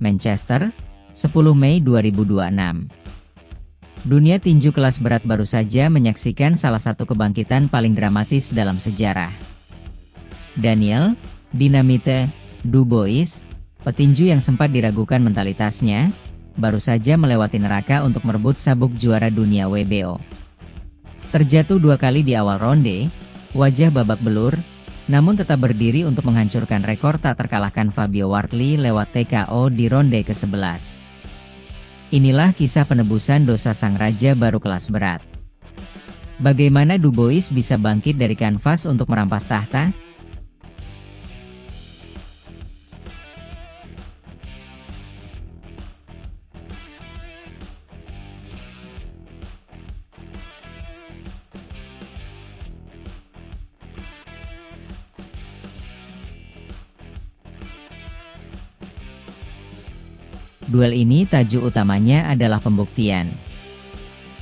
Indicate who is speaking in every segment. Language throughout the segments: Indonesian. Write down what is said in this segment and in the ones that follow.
Speaker 1: Manchester, 10 Mei 2026. Dunia tinju kelas berat baru saja menyaksikan salah satu kebangkitan paling dramatis dalam sejarah. Daniel Dinamite Dubois, petinju yang sempat diragukan mentalitasnya, baru saja melewati neraka untuk merebut sabuk juara dunia WBO. Terjatuh 2 kali di awal ronde, wajah babak belur, namun tetap berdiri untuk menghancurkan rekor tak terkalahkan Fabio Wardley lewat TKO di ronde ke-11. Inilah kisah penebusan dosa sang raja baru kelas berat. Bagaimana Dubois bisa bangkit dari kanvas untuk merampas tahta? Duel ini tajuk utamanya adalah pembuktian.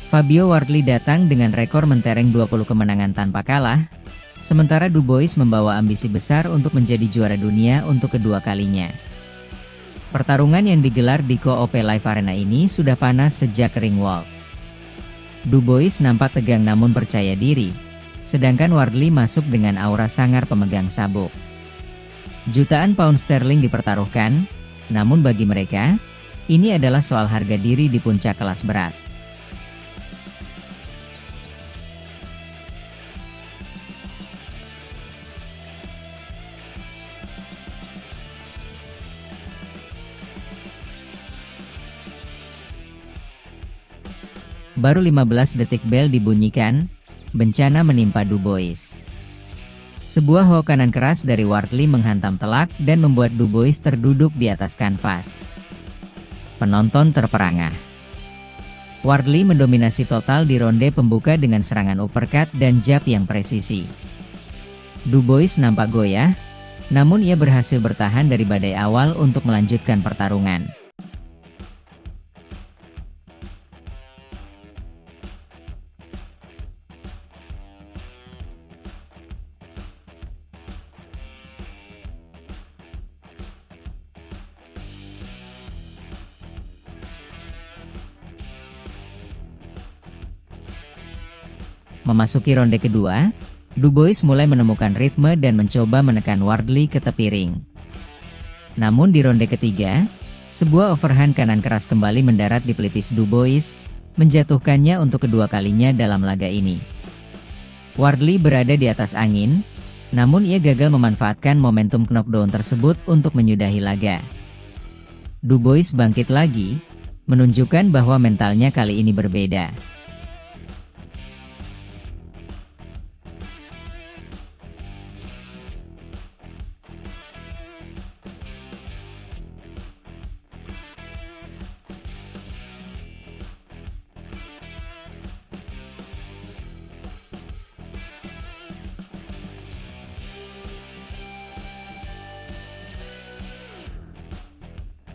Speaker 1: Fabio Wardley datang dengan rekor mentereng 20 kemenangan tanpa kalah, sementara Dubois membawa ambisi besar untuk menjadi juara dunia untuk kedua kalinya. Pertarungan yang digelar di Koop Live Arena ini sudah panas sejak ring walk. Dubois nampak tegang namun percaya diri, sedangkan Wardley masuk dengan aura sangar pemegang sabuk. Jutaan pound sterling dipertaruhkan, namun bagi mereka, ini adalah soal harga diri di puncak kelas berat. Baru 15 detik bel dibunyikan, bencana menimpa Dubois. Sebuah hook kanan keras dari Wardley menghantam telak dan membuat Dubois terduduk di atas kanvas. Penonton terperangah. Wardley mendominasi total di ronde pembuka dengan serangan uppercut dan jab yang presisi. Dubois nampak goyah, namun ia berhasil bertahan dari badai awal untuk melanjutkan pertarungan. Memasuki ronde kedua, Dubois mulai menemukan ritme dan mencoba menekan Wardley ke tepi ring. Namun di ronde ketiga, sebuah overhand kanan keras kembali mendarat di pelipis Dubois, menjatuhkannya untuk kedua kalinya dalam laga ini. Wardley berada di atas angin, namun ia gagal memanfaatkan momentum knockdown tersebut untuk menyudahi laga. Dubois bangkit lagi, menunjukkan bahwa mentalnya kali ini berbeda.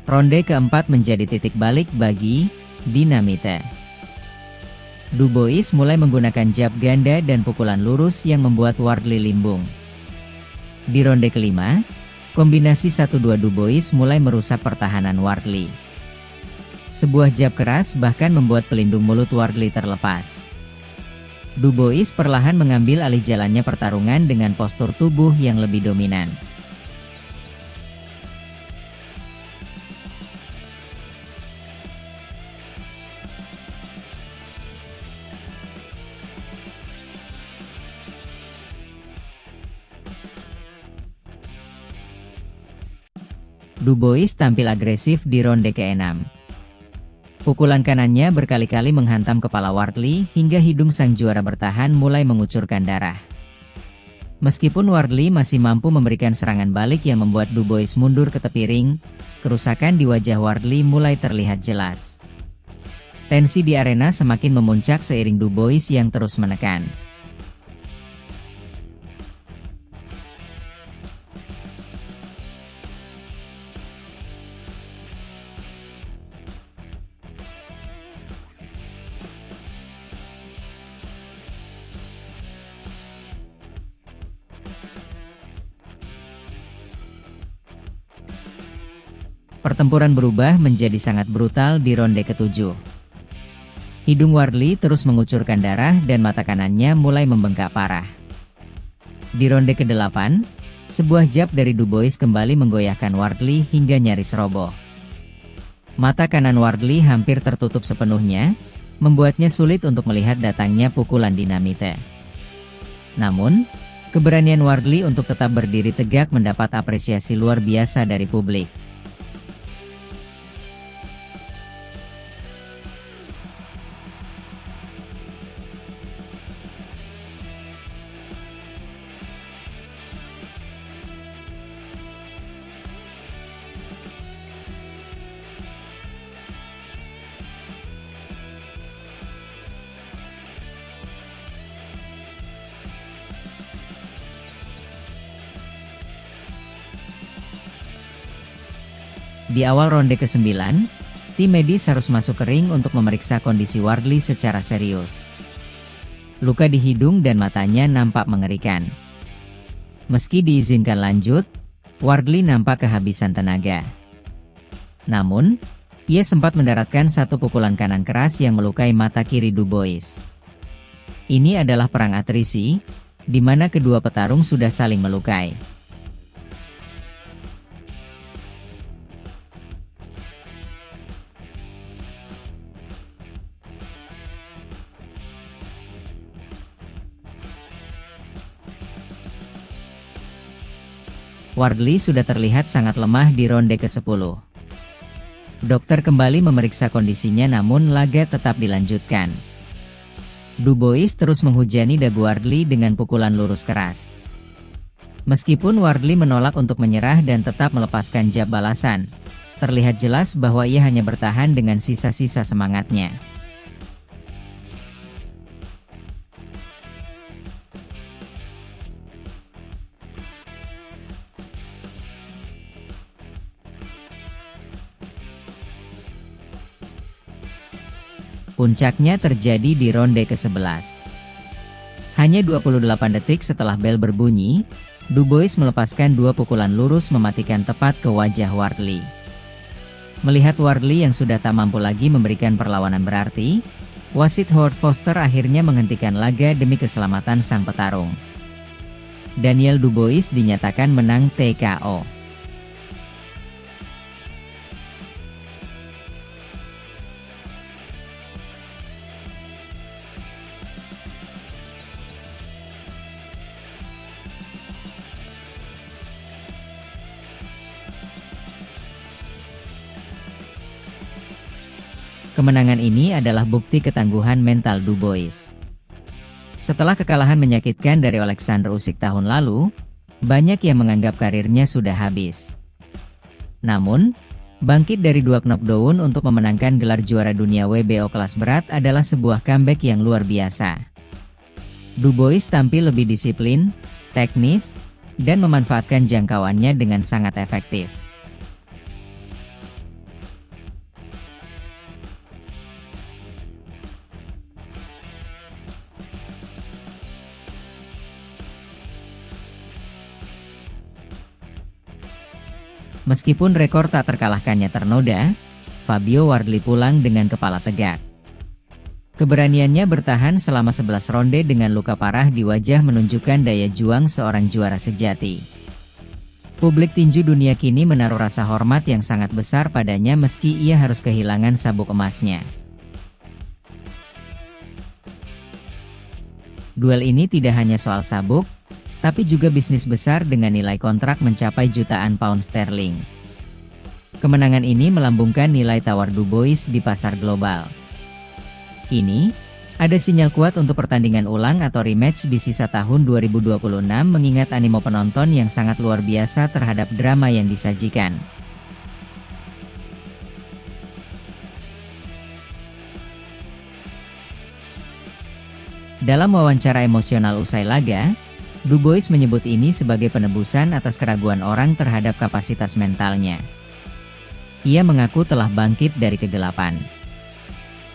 Speaker 1: Ronde keempat menjadi titik balik bagi Dinamite. Dubois mulai menggunakan jab ganda dan pukulan lurus yang membuat Wardley limbung. Di ronde kelima, kombinasi 1-2 Dubois mulai merusak pertahanan Wardley. Sebuah jab keras bahkan membuat pelindung mulut Wardley terlepas. Dubois perlahan mengambil alih jalannya pertarungan dengan postur tubuh yang lebih dominan. Dubois tampil agresif di ronde ke-6. Pukulan kanannya berkali-kali menghantam kepala Wardley hingga hidung sang juara bertahan mulai mengucurkan darah. Meskipun Wardley masih mampu memberikan serangan balik yang membuat Dubois mundur ke tepi ring, kerusakan di wajah Wardley mulai terlihat jelas. Tensi di arena semakin memuncak seiring Dubois yang terus menekan. Pertempuran berubah menjadi sangat brutal di ronde ketujuh. Hidung Wardley terus mengucurkan darah dan mata kanannya mulai membengkak parah. Di ronde ke-8, sebuah jab dari Dubois kembali menggoyahkan Wardley hingga nyaris roboh. Mata kanan Wardley hampir tertutup sepenuhnya, membuatnya sulit untuk melihat datangnya pukulan dinamite. Namun, keberanian Wardley untuk tetap berdiri tegak mendapat apresiasi luar biasa dari publik. Di awal ronde ke-9, tim medis harus masuk ke ring untuk memeriksa kondisi Wardley secara serius. Luka di hidung dan matanya nampak mengerikan. Meski diizinkan lanjut, Wardley nampak kehabisan tenaga. Namun, ia sempat mendaratkan satu pukulan kanan keras yang melukai mata kiri Dubois. Ini adalah perang atrisi, di mana kedua petarung sudah saling melukai. Wardley sudah terlihat sangat lemah di ronde ke-10. Dokter kembali memeriksa kondisinya namun laga tetap dilanjutkan. Dubois terus menghujani dagu Wardley dengan pukulan lurus keras. Meskipun Wardley menolak untuk menyerah dan tetap melepaskan jab balasan, terlihat jelas bahwa ia hanya bertahan dengan sisa-sisa semangatnya. Puncaknya terjadi di ronde ke-11. Hanya 28 detik setelah bel berbunyi, Dubois melepaskan dua pukulan lurus mematikan tepat ke wajah Wardley. Melihat Wardley yang sudah tak mampu lagi memberikan perlawanan berarti, wasit Howard Foster akhirnya menghentikan laga demi keselamatan sang petarung. Daniel Dubois dinyatakan menang TKO. Kemenangan ini adalah bukti ketangguhan mental Dubois. Setelah kekalahan menyakitkan dari Alexander Usyk tahun lalu, banyak yang menganggap karirnya sudah habis. Namun, bangkit dari dua knockdown untuk memenangkan gelar juara dunia WBO kelas berat adalah sebuah comeback yang luar biasa. Dubois tampil lebih disiplin, teknis, dan memanfaatkan jangkauannya dengan sangat efektif. Meskipun rekor tak terkalahkannya ternoda, Fabio Wardley pulang dengan kepala tegak. Keberaniannya bertahan selama 11 ronde dengan luka parah di wajah menunjukkan daya juang seorang juara sejati. Publik tinju dunia kini menaruh rasa hormat yang sangat besar padanya meski ia harus kehilangan sabuk emasnya. Duel ini tidak hanya soal sabuk, tapi juga bisnis besar dengan nilai kontrak mencapai jutaan pound sterling. Kemenangan ini melambungkan nilai tawar Dubois di pasar global. Kini, ada sinyal kuat untuk pertandingan ulang atau rematch di sisa tahun 2026 mengingat animo penonton yang sangat luar biasa terhadap drama yang disajikan. Dalam wawancara emosional usai laga, Dubois menyebut ini sebagai penebusan atas keraguan orang terhadap kapasitas mentalnya. Ia mengaku telah bangkit dari kegelapan.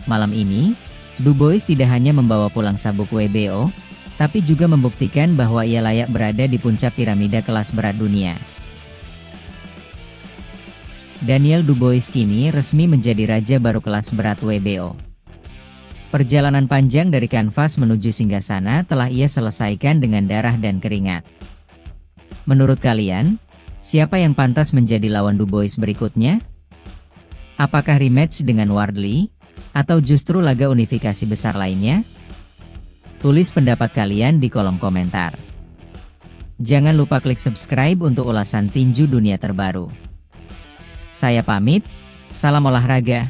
Speaker 1: Malam ini, Dubois tidak hanya membawa pulang sabuk WBO, tapi juga membuktikan bahwa ia layak berada di puncak piramida kelas berat dunia. Daniel Dubois kini resmi menjadi raja baru kelas berat WBO. Perjalanan panjang dari kanvas menuju singgasana telah ia selesaikan dengan darah dan keringat. Menurut kalian, siapa yang pantas menjadi lawan Dubois berikutnya? Apakah rematch dengan Wardley, atau justru laga unifikasi besar lainnya? Tulis pendapat kalian di kolom komentar. Jangan lupa klik subscribe untuk ulasan tinju dunia terbaru. Saya pamit, salam olahraga.